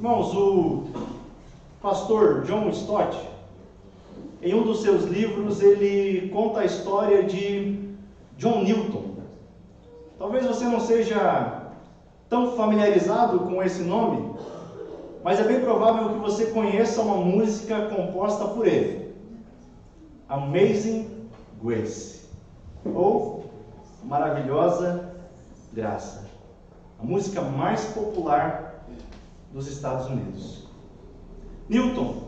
Irmãos, o pastor John Stott, em um dos seus livros, ele conta a história de John Newton. Talvez você não seja tão familiarizado com esse nome, mas é bem provável que você conheça uma música composta por ele, Amazing Grace, ou Maravilhosa Graça, a música mais popular dos Estados Unidos. Newton,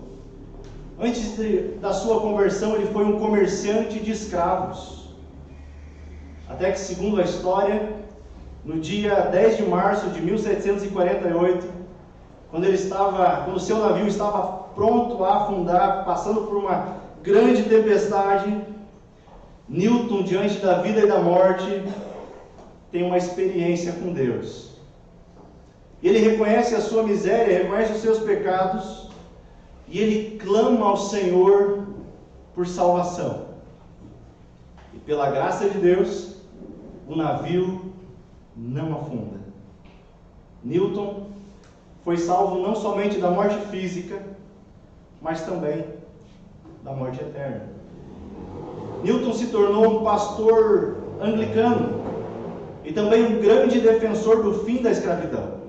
antes da sua conversão, ele foi um comerciante de escravos, até que, segundo a história, no dia 10 de março de 1748, quando o seu navio estava pronto a afundar, passando por uma grande tempestade, Newton, diante da vida e da morte, tem uma experiência com Deus. Ele reconhece a sua miséria, reconhece os seus pecados, e ele clama ao Senhor por salvação. E pela graça de Deus, o navio não afunda. Newton foi salvo não somente da morte física, mas também da morte eterna. Newton se tornou um pastor anglicano e também um grande defensor do fim da escravidão.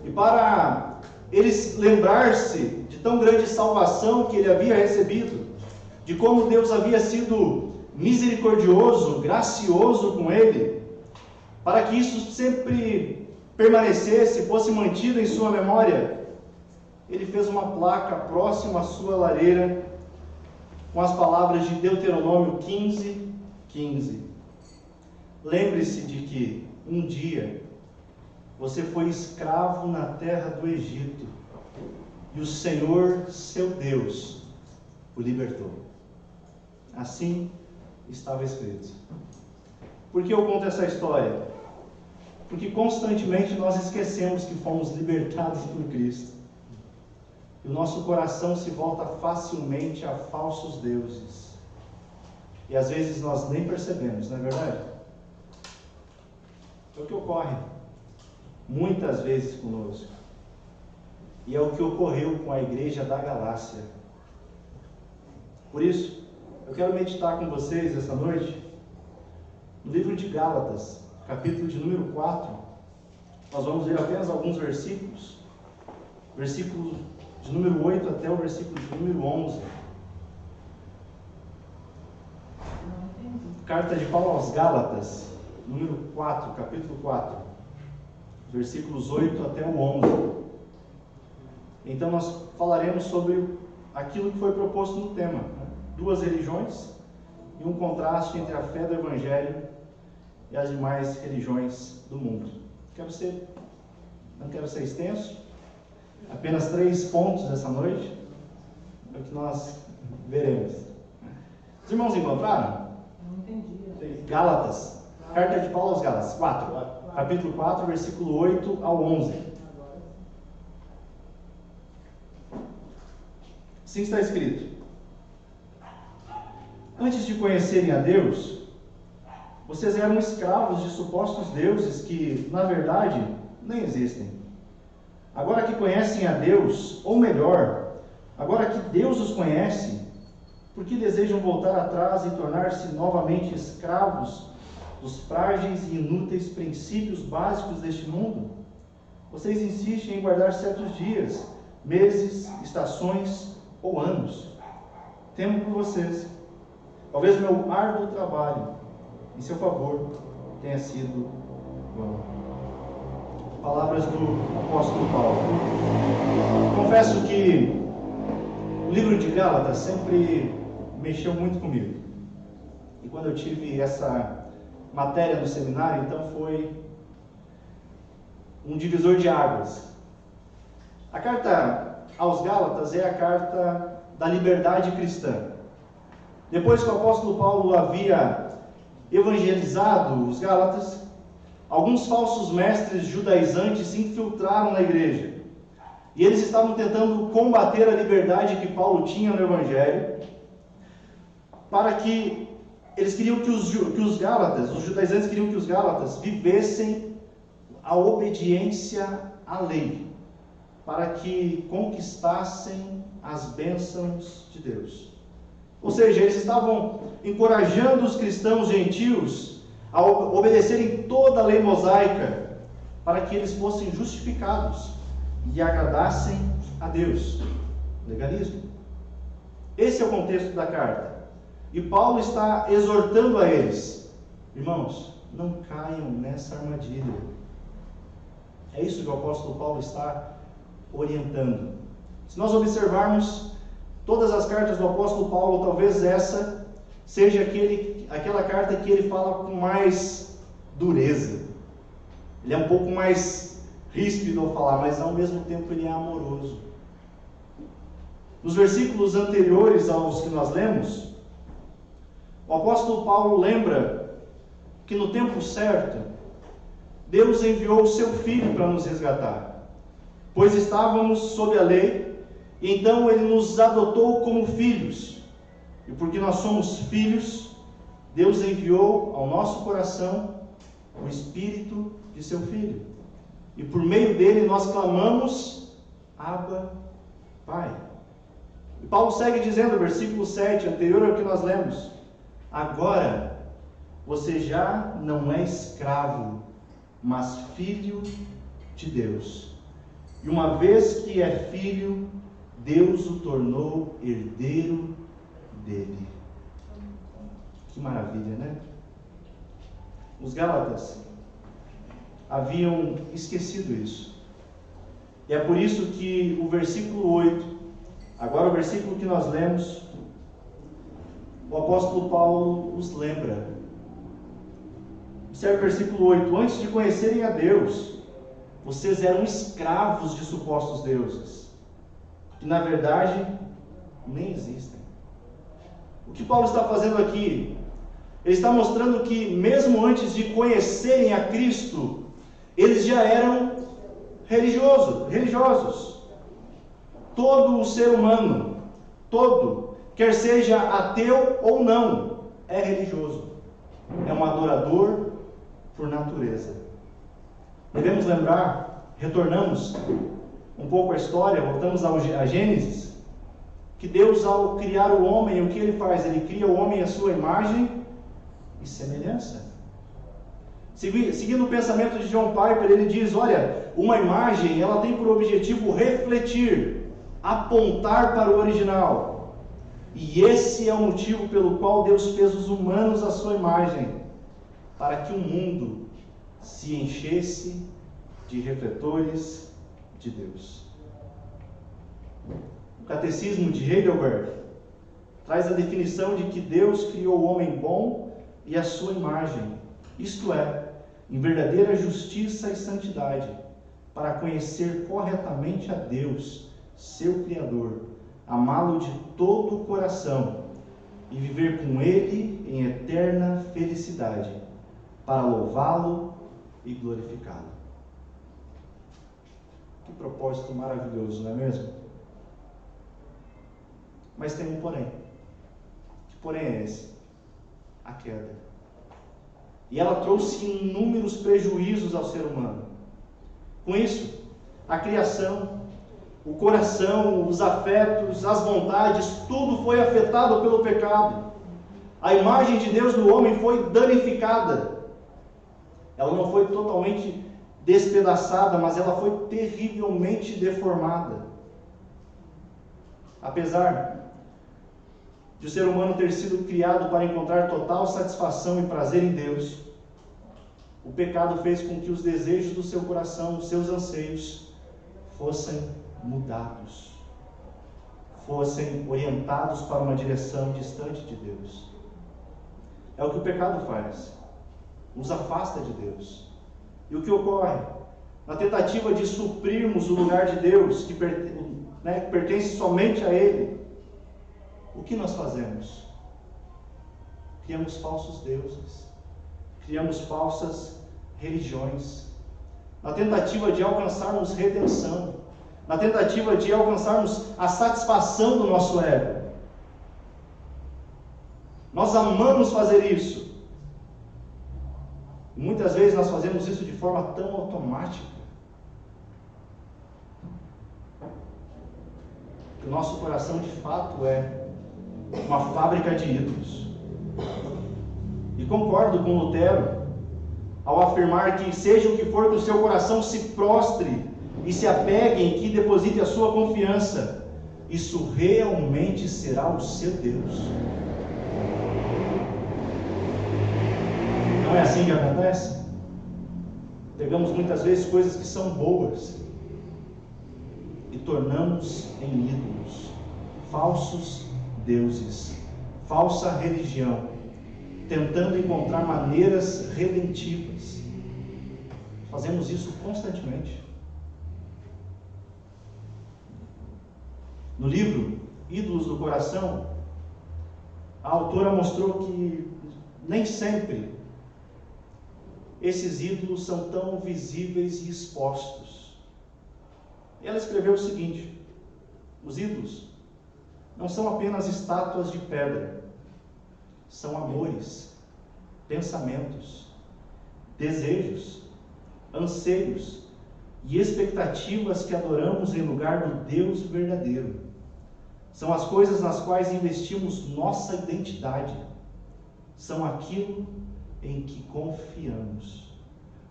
E para ele lembrar-se de tão grande salvação que ele havia recebido, de como Deus havia sido misericordioso, gracioso com ele, para que isso sempre permanecesse, fosse mantido em sua memória, ele fez uma placa próxima à sua lareira com as palavras de Deuteronômio 15:15. Lembre-se de que um dia você foi escravo na terra do Egito e o Senhor, seu Deus, o libertou. Assim estava escrito. Por que eu conto essa história? Porque constantemente nós esquecemos que fomos libertados por Cristo. E o nosso coração se volta facilmente a falsos deuses. E às vezes nós nem percebemos, não é verdade? É o que ocorre muitas vezes conosco. E é o que ocorreu com a igreja da Galácia. Por isso, eu quero meditar com vocês essa noite no livro de Gálatas, capítulo de número 4. Nós vamos ler apenas alguns versículos. Versículo de número 8 até o versículo de número 11. Carta de Paulo aos Gálatas, número 4, capítulo 4, versículos 8 até o 11. Então nós falaremos sobre aquilo que foi proposto no tema, né? Duas religiões e um contraste entre a fé do Evangelho e as demais religiões do mundo. Não quero ser extenso, apenas 3 pontos essa noite, é o que nós veremos. Os irmãos encontraram? Não entendi. Gálatas, carta de Paulo aos Gálatas, 4, capítulo 4, versículo 8 ao 11. Assim está escrito: antes de conhecerem a Deus, vocês eram escravos de supostos deuses que, na verdade, nem existem. Agora que conhecem a Deus, ou melhor, agora que Deus os conhece, por que desejam voltar atrás e tornar-se novamente escravos dos frágeis e inúteis princípios básicos deste mundo? Vocês insistem em guardar certos dias, meses, estações ou anos. Temo por vocês. Talvez o meu árduo trabalho em seu favor tenha sido vão. Palavras do apóstolo Paulo. Confesso que o livro de Gálatas sempre mexeu muito comigo. E quando eu tive essa matéria no seminário, então foi um divisor de águas. A carta aos Gálatas é a carta da liberdade cristã. Depois que o apóstolo Paulo havia evangelizado os Gálatas, alguns falsos mestres judaizantes se infiltraram na igreja. E eles estavam tentando combater a liberdade que Paulo tinha no Evangelho, para que eles queriam que os Gálatas, os judaizantes queriam que os Gálatas vivessem a obediência à lei. para que conquistassem as bênçãos de Deus. Ou seja, eles estavam encorajando os cristãos gentios a obedecerem toda a lei mosaica, para que eles fossem justificados e agradassem a Deus. Legalismo. Esse é o contexto da carta. E Paulo está exortando a eles: irmãos, não caiam nessa armadilha. É isso que o apóstolo Paulo está orientando. Se nós observarmos todas as cartas do apóstolo Paulo, talvez essa seja aquela carta que ele fala com mais dureza. Ele é um pouco mais ríspido ao falar, mas ao mesmo tempo ele é amoroso. Nos versículos anteriores aos que nós lemos, o apóstolo Paulo lembra que no tempo certo, Deus enviou o seu Filho para nos resgatar, pois estávamos sob a lei, e então Ele nos adotou como filhos, e porque nós somos filhos, Deus enviou ao nosso coração o Espírito de seu Filho, e por meio dele nós clamamos: Abba, Pai. E Paulo segue dizendo, versículo 7, anterior ao que nós lemos: agora você já não é escravo, mas filho de Deus. E uma vez que é filho, Deus o tornou herdeiro dele. Que maravilha, né? Os Gálatas haviam esquecido isso. E é por isso que o versículo 8, agora o versículo que nós lemos, o apóstolo Paulo os lembra. Observe o versículo 8: antes de conhecerem a Deus, vocês eram escravos de supostos deuses, que na verdade nem existem. O que Paulo está fazendo aqui? Ele está mostrando que mesmo antes de conhecerem a Cristo, eles já eram religiosos. Todo o ser humano, quer seja ateu ou não, é religioso. É um adorador por natureza. Devemos lembrar, retornamos um pouco à história, voltamos a Gênesis, que Deus, ao criar o homem, o que Ele faz? Ele cria o homem à sua imagem e semelhança. Seguindo o pensamento de John Piper, ele diz: olha, uma imagem, ela tem por objetivo refletir, apontar para o original. E esse é o motivo pelo qual Deus fez os humanos à sua imagem, para que o mundo se enchesse de refletores de Deus. O Catecismo de Heidelberg traz a definição de que Deus criou o homem bom e a sua imagem, isto é, em verdadeira justiça e santidade, para conhecer corretamente a Deus, seu Criador, amá-lo de todo o coração e viver com Ele em eterna felicidade, para louvá-lo e glorificá-lo. Que propósito maravilhoso, não é mesmo? Mas tem um porém. Que porém é esse? A queda. E ela trouxe inúmeros prejuízos ao ser humano. Com isso, a criação, o coração, os afetos, as vontades, tudo foi afetado pelo pecado. A imagem de Deus no homem foi danificada. Ela não foi totalmente despedaçada, mas ela foi terrivelmente deformada. Apesar de o ser humano ter sido criado para encontrar total satisfação e prazer em Deus, o pecado fez com que os desejos do seu coração, os seus anseios, fossem mudados, fossem orientados para uma direção distante de Deus. É o que o pecado faz, nos afasta de Deus. E o que ocorre? Na tentativa de suprirmos o lugar de Deus, que pertence somente a Ele, o que nós fazemos? Criamos falsos deuses, criamos falsas religiões, na tentativa de alcançarmos redenção, na tentativa de alcançarmos a satisfação do nosso ego. Nós amamos fazer isso. Muitas vezes nós fazemos isso de forma tão automática. que o nosso coração de fato é uma fábrica de ídolos. E concordo com Lutero ao afirmar que seja o que for que o seu coração se prostre e se apegue em que deposite a sua confiança, isso realmente será o seu Deus. Não é assim que acontece? Pegamos muitas vezes coisas que são boas e tornamos em ídolos, falsos deuses, falsa religião, tentando encontrar maneiras redentivas. Fazemos isso constantemente. No livro Ídolos do Coração, a autora mostrou que nem sempre esses ídolos são tão visíveis e expostos. E ela escreveu o seguinte: os ídolos não são apenas estátuas de pedra, são amores, pensamentos, desejos, anseios e expectativas que adoramos em lugar do Deus verdadeiro. São as coisas nas quais investimos nossa identidade. São aquilo em que confiamos.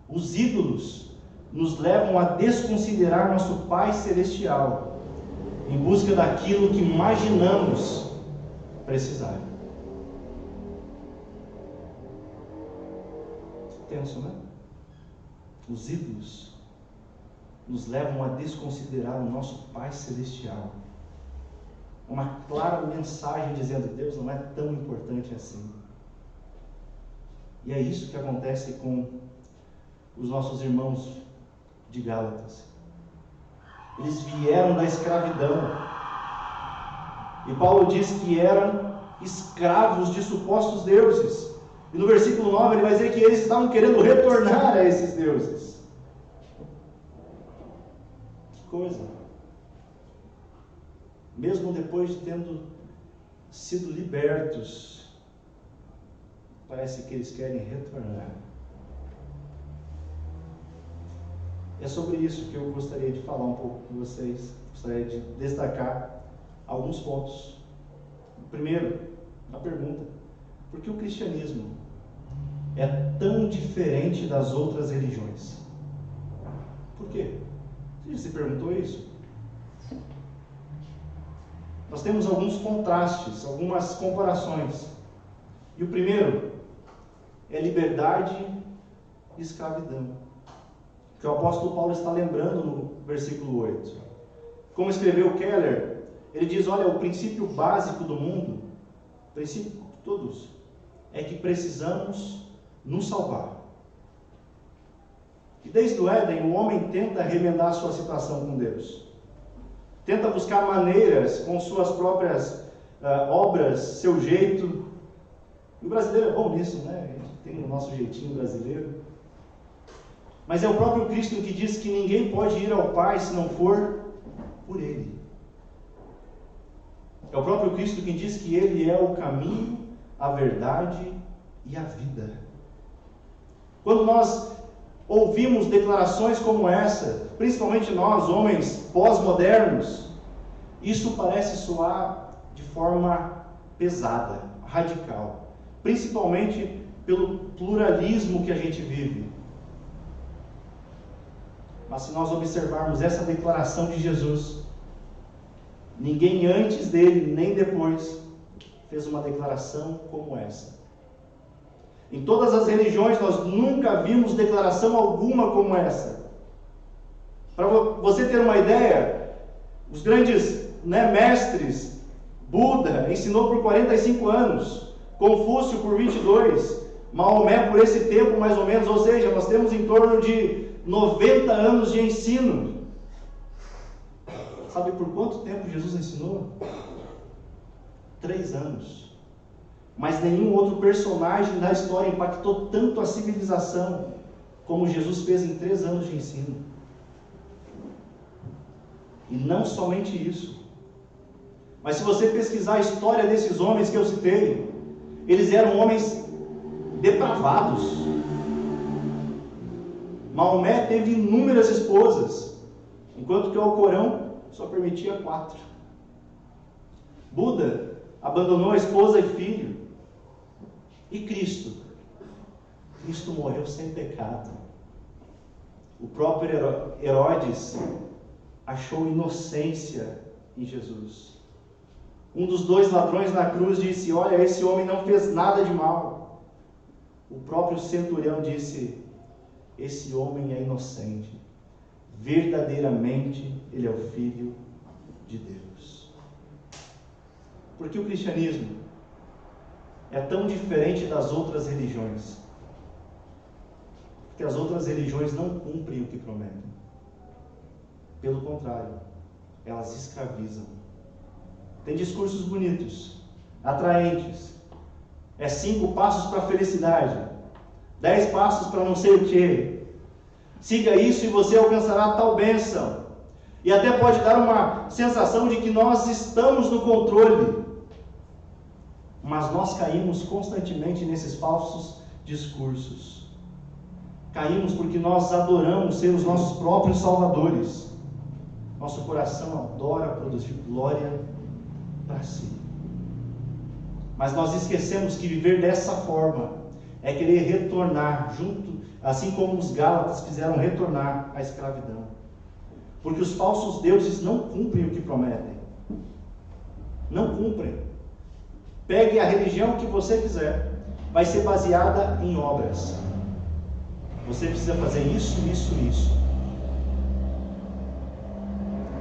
Os ídolos nos levam a desconsiderar nosso Pai Celestial em busca daquilo que imaginamos precisar. Tenso, né? Os ídolos nos levam a desconsiderar o nosso Pai Celestial. Uma clara mensagem dizendo: Deus não é tão importante assim. E é isso que acontece com os nossos irmãos de Gálatas. Eles vieram da escravidão. E Paulo diz que eram escravos de supostos deuses. E no versículo 9 ele vai dizer que eles estavam querendo retornar a esses deuses. Que coisa! Mesmo depois de tendo sido libertos, parece que eles querem retornar. É sobre isso que eu gostaria de falar um pouco com vocês. Gostaria de destacar alguns pontos. Primeiro, a pergunta: por que o cristianismo é tão diferente das outras religiões? Por quê? Você já se perguntou isso? Nós temos alguns contrastes, algumas comparações. E o primeiro é liberdade e escravidão, que o apóstolo Paulo está lembrando no versículo 8. Como escreveu Keller, ele diz: olha, o princípio básico do mundo, o princípio de todos, é que precisamos nos salvar. E desde o Éden, o homem tenta remendar sua situação com Deus. Tenta buscar maneiras com suas próprias obras, seu jeito. E o brasileiro é bom nisso, né? A gente tem o nosso jeitinho brasileiro. Mas é o próprio Cristo que diz que ninguém pode ir ao Pai se não for por Ele. É o próprio Cristo que diz que Ele é o caminho, a verdade e a vida. Quando nós ouvimos declarações como essa, principalmente nós, homens pós-modernos, isso parece soar de forma pesada, radical, principalmente pelo pluralismo que a gente vive. Mas se nós observarmos essa declaração de Jesus, ninguém antes dele, nem depois, fez uma declaração como essa. Em todas as religiões nós nunca vimos declaração alguma como essa. Para você ter uma ideia, os grandes mestres, Buda ensinou por 45 anos, Confúcio por 22, Maomé por esse tempo mais ou menos, ou seja, nós temos em torno de 90 anos de ensino. Sabe por quanto tempo Jesus ensinou? 3 anos. Mas nenhum outro personagem da história impactou tanto a civilização como Jesus fez em 3 anos de ensino. E não somente isso. Mas se você pesquisar a história desses homens que eu citei, eles eram homens depravados. Maomé teve inúmeras esposas, enquanto que o Alcorão só permitia 4. Buda abandonou a esposa e filho. E Cristo? Cristo morreu sem pecado. O próprio Herodes achou inocência em Jesus. Um dos dois ladrões na cruz disse: olha, esse homem não fez nada de mal. O próprio centurião disse: esse homem é inocente. Verdadeiramente ele é o Filho de Deus. Por que o cristianismo é tão diferente das outras religiões? Porque as outras religiões não cumprem o que prometem. Pelo contrário, elas escravizam. Tem discursos bonitos, atraentes. É 5 passos para a felicidade, 10 passos para não sei o quê. Siga isso e você alcançará tal bênção. E até pode dar uma sensação de que nós estamos no controle. Mas nós caímos constantemente nesses falsos discursos. Caímos porque nós adoramos ser os nossos próprios salvadores. Nosso coração adora produzir glória para si. Mas nós esquecemos que viver dessa forma é querer retornar junto, assim como os Gálatas fizeram retornar à escravidão. Porque os falsos deuses não cumprem o que prometem. Não cumprem. Pegue a religião que você quiser, vai ser baseada em obras. Você precisa fazer isso, isso, isso.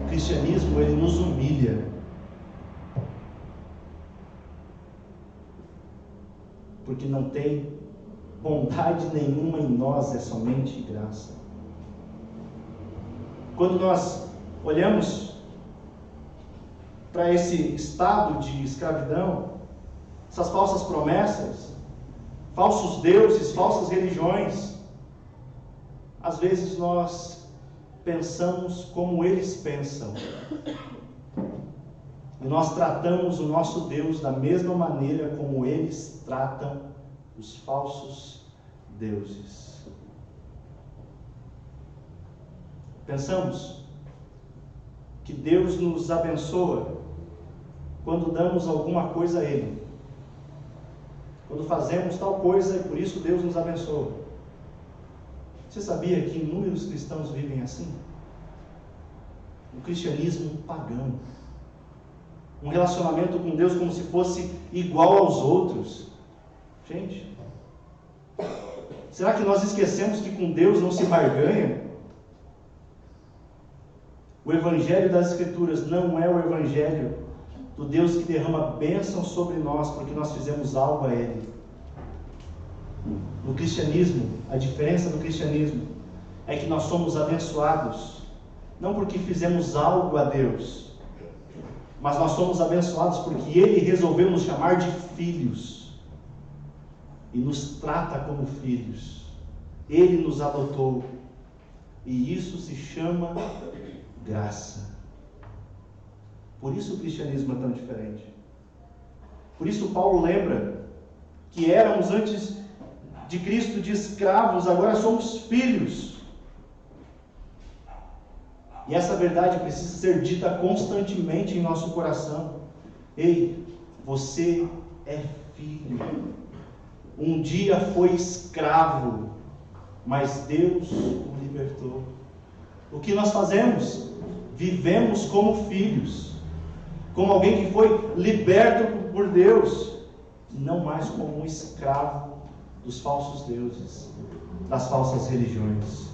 O cristianismo, ele nos humilha. Porque não tem bondade nenhuma em nós, é somente graça. Quando nós olhamos para esse estado de escravidão, essas falsas promessas, falsos deuses, falsas religiões, às vezes nós pensamos como eles pensam. E nós tratamos o nosso Deus da mesma maneira como eles tratam os falsos deuses. Pensamos que Deus nos abençoa quando damos alguma coisa a Ele. Quando fazemos tal coisa e por isso Deus nos abençoa. Você sabia que inúmeros cristãos vivem assim? O cristianismo pagão. Um relacionamento com Deus como se fosse igual aos outros. Gente, será que nós esquecemos que com Deus não se barganha? O Evangelho das Escrituras não é o Evangelho do Deus que derrama bênção sobre nós porque nós fizemos algo a Ele. No cristianismo, a diferença do cristianismo é que nós somos abençoados, não porque fizemos algo a Deus, mas nós somos abençoados porque Ele resolveu nos chamar de filhos e nos trata como filhos. Ele nos adotou e isso se chama graça. Por isso o cristianismo é tão diferente. Por isso Paulo lembra que éramos antes de Cristo de escravos, agora somos filhos. E essa verdade precisa ser dita constantemente em nosso coração. Ei, você é filho. Um dia foi escravo, mas Deus o libertou. O que nós fazemos? Vivemos como filhos, como alguém que foi liberto por Deus, não mais como um escravo dos falsos deuses, das falsas religiões.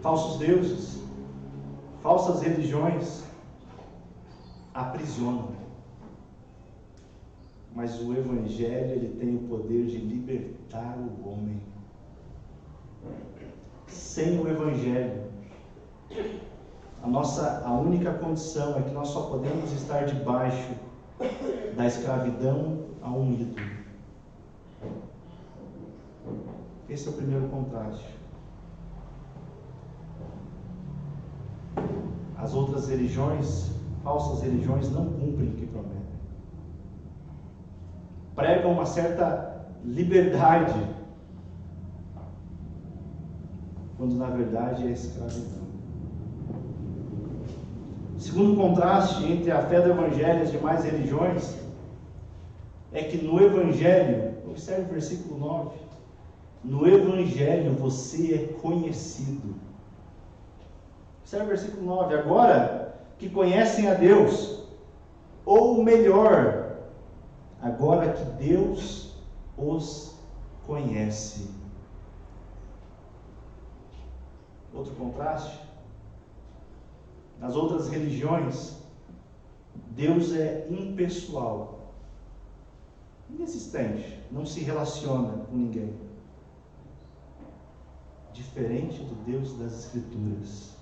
Falsos deuses, falsas religiões aprisionam. Mas o Evangelho, ele tem o poder de libertar o homem. Sem o Evangelho, a única condição é que nós só podemos estar debaixo da escravidão a um ídolo. Esse é o primeiro contraste. As outras religiões, falsas religiões, não cumprem o que prometem. Pregam uma certa liberdade, quando na verdade é escravidão. O segundo contraste entre a fé do Evangelho e as demais religiões é que no Evangelho, observe o versículo 9, no Evangelho você é conhecido. Observe o versículo 9, agora que conhecem a Deus, ou melhor, agora que Deus os conhece. Outro contraste, nas outras religiões, Deus é impessoal, inexistente, não se relaciona com ninguém. Diferente do Deus das Escrituras,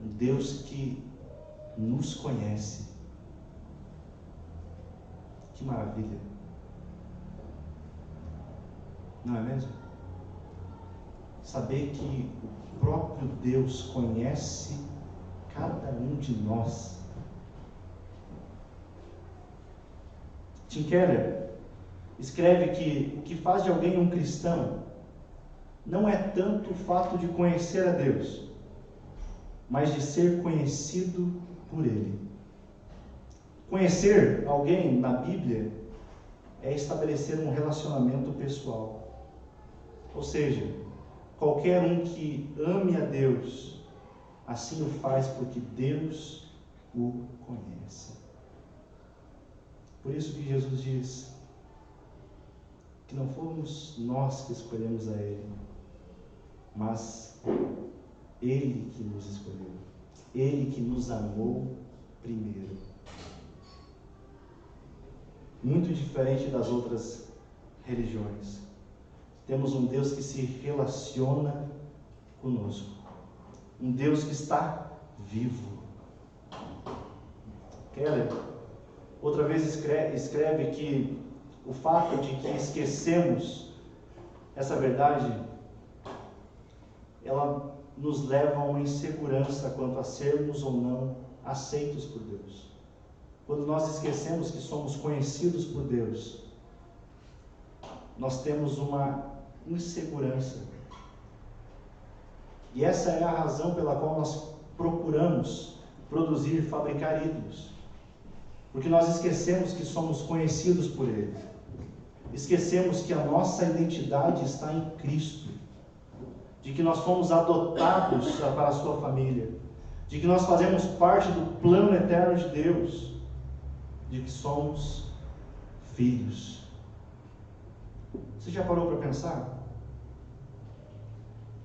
um Deus que nos conhece. Que maravilha! Não é mesmo? Saber que o próprio Deus conhece cada um de nós. Tim Keller escreve que o que faz de alguém um cristão não é tanto o fato de conhecer a Deus, mas de ser conhecido por Ele. Conhecer alguém na Bíblia é estabelecer um relacionamento pessoal. Ou seja, qualquer um que ame a Deus, assim o faz porque Deus o conhece. Por isso que Jesus diz que não fomos nós que escolhemos a Ele, mas Ele que nos escolheu, Ele que nos amou primeiro. Muito diferente das outras religiões. Temos um Deus que se relaciona conosco, um Deus que está vivo. Keller, outra vez escreve que o fato de que esquecemos essa verdade, ela nos leva a uma insegurança quanto a sermos ou não aceitos por Deus. Quando nós esquecemos que somos conhecidos por Deus, nós temos uma insegurança. E essa é a razão pela qual nós procuramos produzir, fabricar ídolos. Porque nós esquecemos que somos conhecidos por Ele. Esquecemos que a nossa identidade está em Cristo. De que nós fomos adotados para a sua família. De que nós fazemos parte do plano eterno de Deus. De que somos filhos. Você já parou para pensar?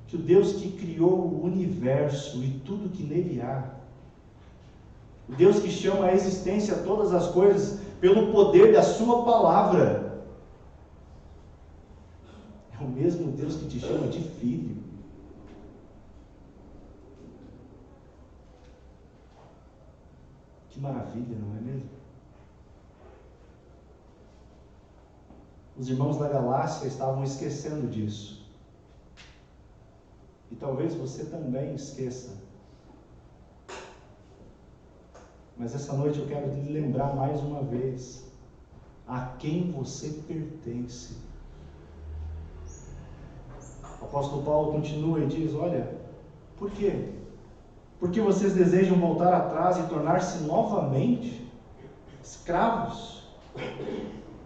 Que o Deus que criou o universo e tudo que nele há, o Deus que chama à existência todas as coisas pelo poder da sua palavra, é o mesmo Deus que te chama de filho. Que maravilha, não é mesmo? Os irmãos da Galácia estavam esquecendo disso. E talvez você também esqueça. Mas essa noite eu quero lhe lembrar mais uma vez a quem você pertence. O apóstolo Paulo continua e diz: olha, por quê? Porque vocês desejam voltar atrás e tornar-se novamente escravos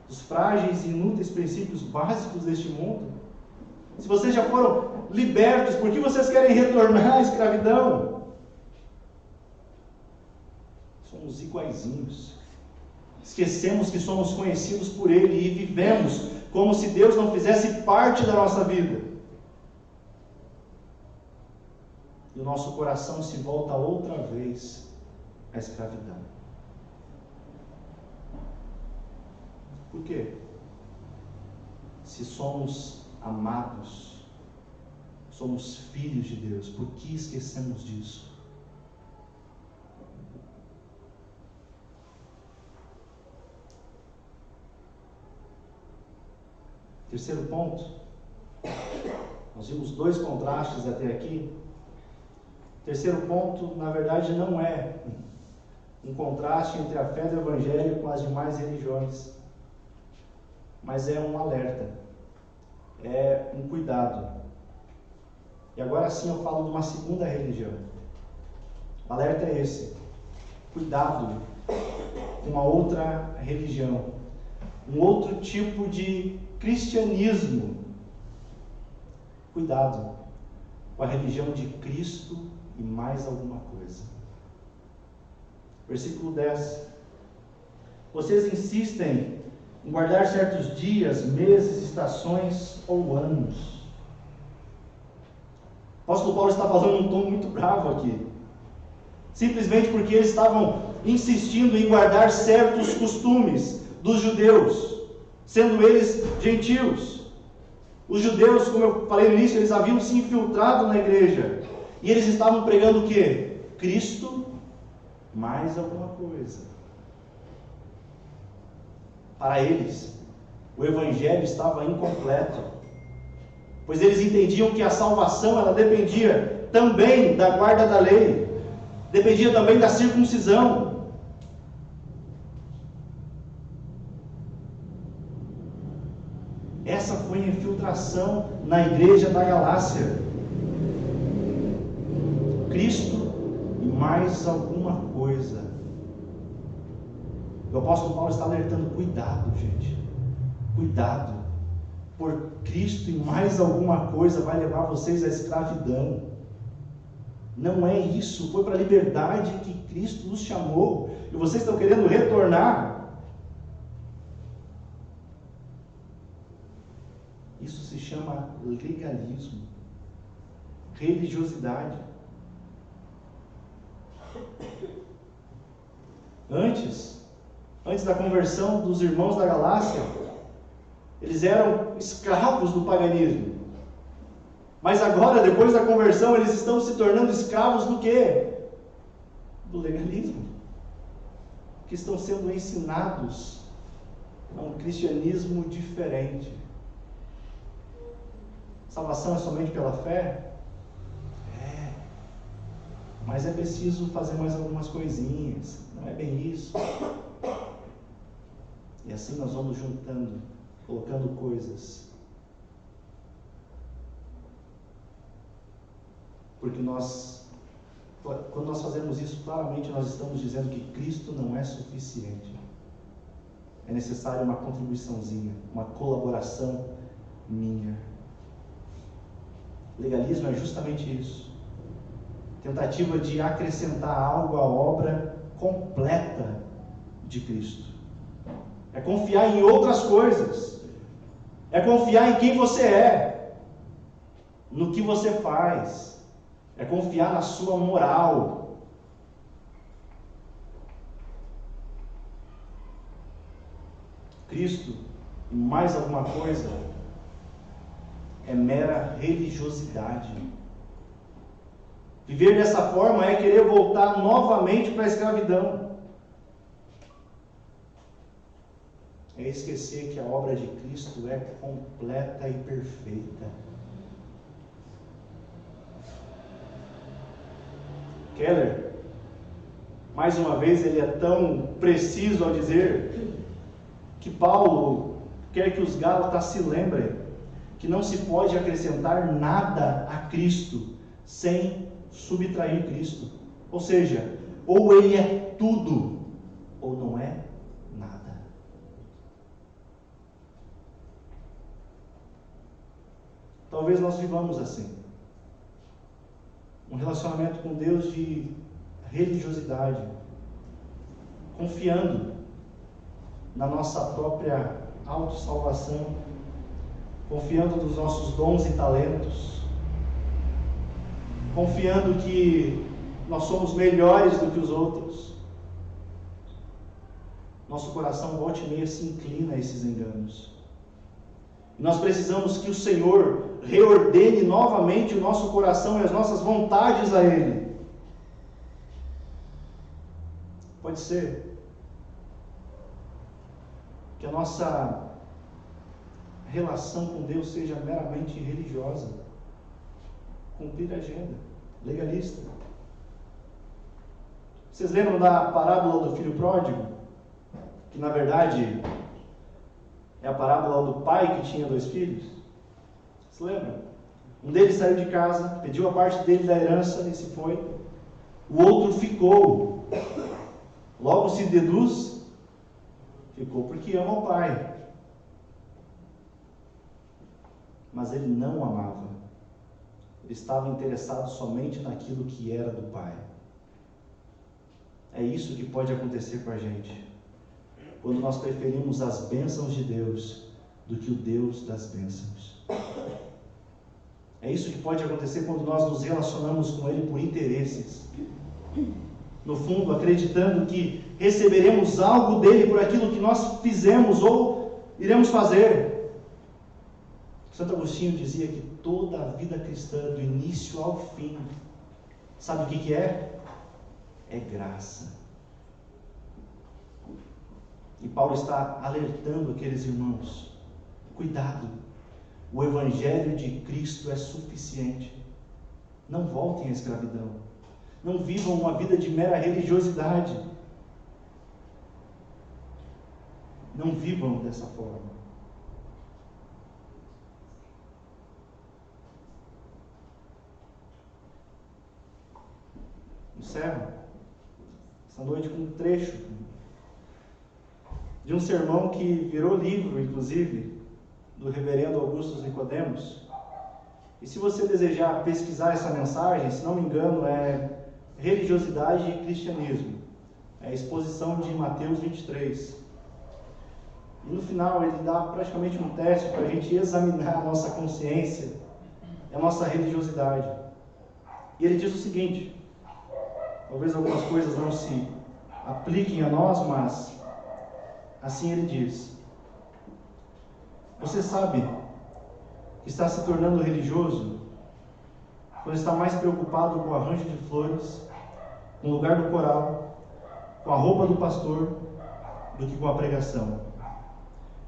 dos frágeis e inúteis princípios básicos deste mundo? Se vocês já foram libertos, por que vocês querem retornar à escravidão? Somos iguaizinhos. Esquecemos que somos conhecidos por Ele e vivemos como se Deus não fizesse parte da nossa vida. E o nosso coração se volta outra vez à escravidão. Por quê? Se somos amados, somos filhos de Deus, por que esquecemos disso? Terceiro ponto, nós vimos dois contrastes até aqui. Terceiro ponto, na verdade, não é um contraste entre a fé do Evangelho com as demais religiões, mas é um alerta, é um cuidado. E agora sim eu falo de uma segunda religião. O alerta é esse. Cuidado com a outra religião. Um outro tipo de cristianismo. Cuidado com a religião de Cristo e mais alguma coisa. Versículo 10. Vocês insistem em guardar certos dias, meses, estações ou anos. O apóstolo Paulo está falando um tom muito bravo aqui. Simplesmente porque eles estavam insistindo em guardar certos costumes dos judeus, sendo eles gentios. Os judeus, como eu falei no início, eles haviam se infiltrado na igreja. E eles estavam pregando o quê? Cristo mais alguma coisa. Para eles, o evangelho estava incompleto, pois eles entendiam que a salvação ela dependia também da guarda da lei, dependia também da circuncisão. Essa foi a infiltração na igreja da Galácia. Cristo e mais alguma coisa. O apóstolo Paulo está alertando: cuidado, gente. Cuidado. Por Cristo e mais alguma coisa vai levar vocês à escravidão. Não é isso. Foi para a liberdade que Cristo nos chamou. E vocês estão querendo retornar. Isso se chama legalismo, religiosidade. Antes da conversão dos irmãos da Galácia, eles eram escravos do paganismo. Mas agora, depois da conversão, eles estão se tornando escravos do quê? Do legalismo. Que estão sendo ensinados a um cristianismo diferente. Salvação é somente pela fé? É. Mas é preciso fazer mais algumas coisinhas. Não é bem isso. E assim nós vamos juntando, colocando coisas. Porque quando nós fazemos isso, claramente nós estamos dizendo que Cristo não é suficiente. É necessário uma contribuiçãozinha, uma colaboração minha. Legalismo é justamente isso. Tentativa de acrescentar algo à obra completa de Cristo. É confiar em outras coisas. É confiar em quem você é, no que você faz. É confiar na sua moral. Cristo e mais alguma coisa é mera religiosidade. Viver dessa forma é querer voltar novamente para a escravidão. É esquecer que a obra de Cristo é completa e perfeita. Keller, mais uma vez, ele é tão preciso ao dizer que Paulo quer que os Gálatas se lembrem que não se pode acrescentar nada a Cristo sem subtrair Cristo. Ou seja, ou ele é tudo, ou não é nada. Talvez nós vivamos assim. Um relacionamento com Deus de religiosidade, confiando na nossa própria autossalvação, confiando nos nossos dons e talentos, confiando que nós somos melhores do que os outros. Nosso coração volta e meia se inclina a esses enganos. E nós precisamos que o Senhor reordene novamente o nosso coração e as nossas vontades a Ele. Pode ser que a nossa relação com Deus seja meramente religiosa, cumprir a agenda, legalista. Vocês lembram da parábola do filho pródigo? Que na verdade é a parábola do pai que tinha 2 filhos. Você lembra? Um deles saiu de casa, pediu a parte dele da herança e se foi. O outro ficou. Logo se deduz, ficou porque ama o pai. Mas ele não amava. Ele estava interessado somente naquilo que era do pai. É isso que pode acontecer com a gente, quando nós preferimos as bênçãos de Deus do que o Deus das bênçãos. É isso que pode acontecer quando nós nos relacionamos com Ele por interesses. No fundo, acreditando que receberemos algo dele por aquilo que nós fizemos ou iremos fazer. Santo Agostinho dizia que toda a vida cristã, do início ao fim, sabe o que é? É graça. E Paulo está alertando aqueles irmãos: cuidado, o Evangelho de Cristo é suficiente. Não voltem à escravidão. Não vivam uma vida de mera religiosidade. Não vivam dessa forma. Encerro essa noite com um trecho de um sermão que virou livro, inclusive, do reverendo Augusto Nicodemos. E se você desejar pesquisar essa mensagem, se não me engano, é Religiosidade e Cristianismo. É a exposição de Mateus 23. E no final ele dá praticamente um teste para a gente examinar a nossa consciência, a nossa religiosidade. E ele diz o seguinte: talvez algumas coisas não se apliquem a nós, mas assim ele diz: você sabe que está se tornando religioso quando está mais preocupado com o arranjo de flores, com o lugar do coral, com a roupa do pastor, do que com a pregação.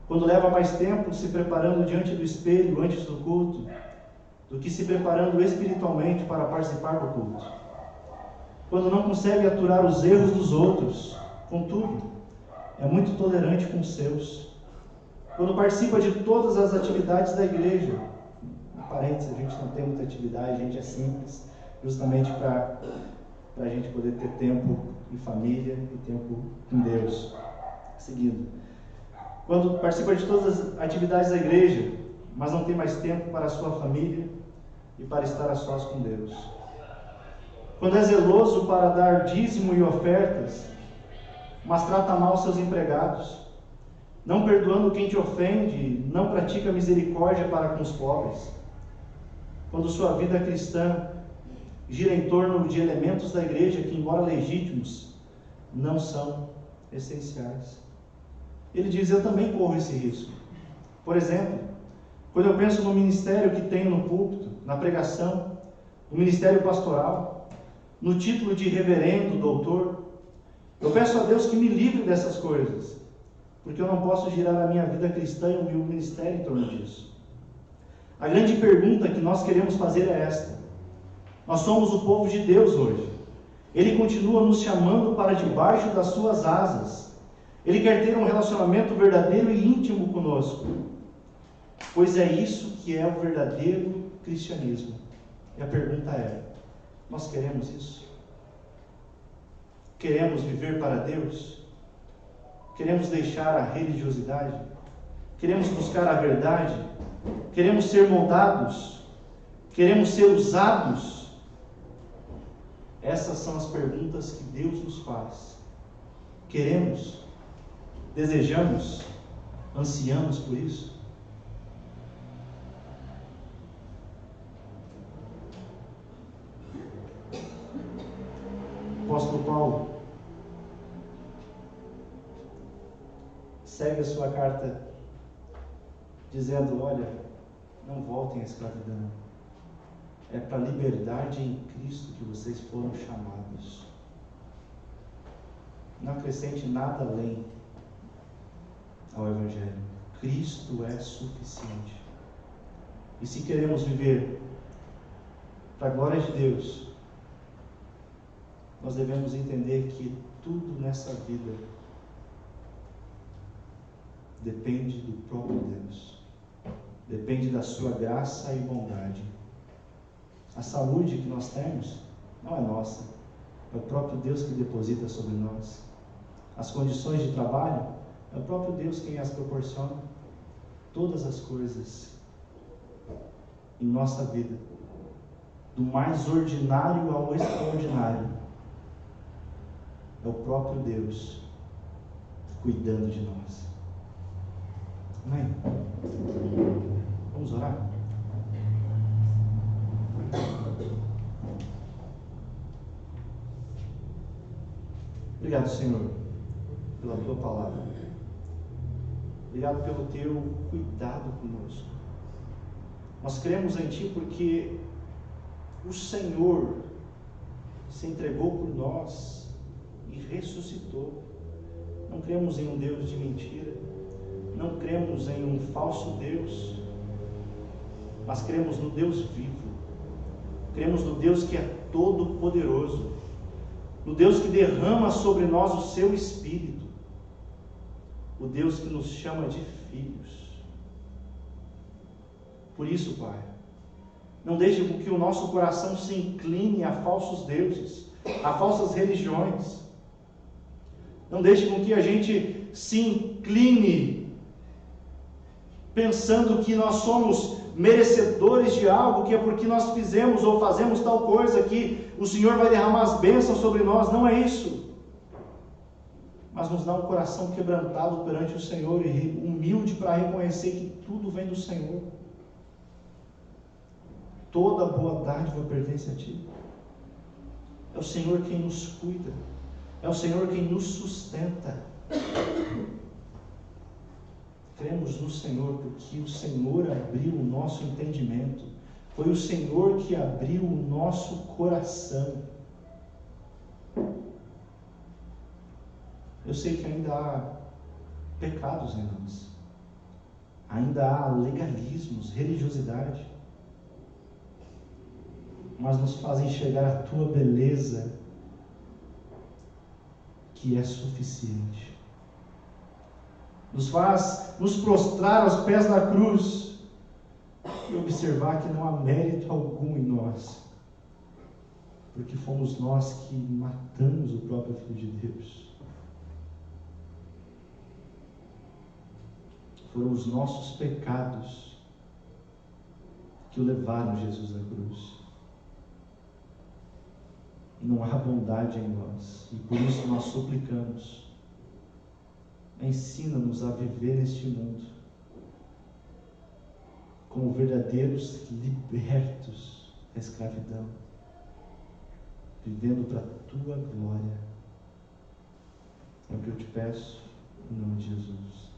Quando leva mais tempo se preparando diante do espelho antes do culto, do que se preparando espiritualmente para participar do culto. Quando não consegue aturar os erros dos outros, contudo, é muito tolerante com os seus. Quando participa de todas as atividades da igreja, em parênteses, a gente não tem muita atividade, a gente é simples, justamente para a gente poder ter tempo em família e tempo com Deus. Seguindo. Quando participa de todas as atividades da igreja, mas não tem mais tempo para a sua família e para estar a sós com Deus. Quando é zeloso para dar dízimo e ofertas, mas trata mal seus empregados, não perdoando quem te ofende, não pratica misericórdia para com os pobres. Quando sua vida cristã gira em torno de elementos da igreja que, embora legítimos, não são essenciais. Ele diz: eu também corro esse risco. Por exemplo, quando eu penso no ministério que tenho no púlpito, na pregação, no ministério pastoral, no título de reverendo, doutor, eu peço a Deus que me livre dessas coisas, porque eu não posso girar a minha vida cristã e o meu ministério em torno disso. A grande pergunta que nós queremos fazer é esta: nós somos o povo de Deus hoje. Ele continua nos chamando para debaixo das suas asas. Ele quer ter um relacionamento verdadeiro e íntimo conosco, pois é isso que é o verdadeiro cristianismo. E a pergunta é: nós queremos isso? Queremos viver para Deus? Queremos deixar a religiosidade? Queremos buscar a verdade? Queremos ser moldados? Queremos ser usados? Essas são as perguntas que Deus nos faz. Queremos? Desejamos? Ansiamos por isso? O apóstolo Paulo segue a sua carta dizendo: olha, não voltem à escravidão. É para a liberdade em Cristo que vocês foram chamados. Não acrescente nada além ao Evangelho. Cristo é suficiente. E se queremos viver para a glória de Deus, nós devemos entender que tudo nessa vida depende do próprio Deus. Depende da sua graça e bondade. A saúde que nós temos não é nossa, é o próprio Deus que deposita sobre nós. As condições de trabalho, é o próprio Deus quem as proporciona. Todas as coisas em nossa vida, do mais ordinário ao extraordinário, é o próprio Deus cuidando de nós. Amém? Vamos orar? Obrigado, Senhor, pela Tua palavra. Obrigado pelo Teu cuidado conosco. Nós cremos em Ti porque o Senhor se entregou por nós e ressuscitou. Não cremos em um Deus de mentira, não cremos em um falso Deus, mas cremos no Deus vivo, cremos no Deus que é todo poderoso, no Deus que derrama sobre nós o seu Espírito, o Deus que nos chama de filhos. Por isso, Pai, não deixe com que o nosso coração se incline a falsos deuses, a falsas religiões. Não deixe com que a gente se incline pensando que nós somos merecedores de algo, que é porque nós fizemos ou fazemos tal coisa que o Senhor vai derramar as bênçãos sobre nós. Não é isso. Mas nos dá um coração quebrantado perante o Senhor e humilde para reconhecer que tudo vem do Senhor. Toda boa dádiva pertence a Ti. É o Senhor quem nos cuida. É o Senhor quem nos sustenta. Cremos no Senhor porque o Senhor abriu o nosso entendimento. Foi o Senhor que abriu o nosso coração. Eu sei que ainda há pecados em nós. Ainda há legalismos, religiosidade. Mas nos faz enxergar a Tua beleza, que é suficiente. Nos faz nos prostrar aos pés da cruz e observar que não há mérito algum em nós, porque fomos nós que matamos o próprio Filho de Deus. Foram os nossos pecados que o levaram Jesus à cruz. Não há bondade em nós, e por isso nós suplicamos: ensina-nos a viver neste mundo como verdadeiros libertos da escravidão, vivendo para a Tua glória. É o que eu te peço, em nome de Jesus.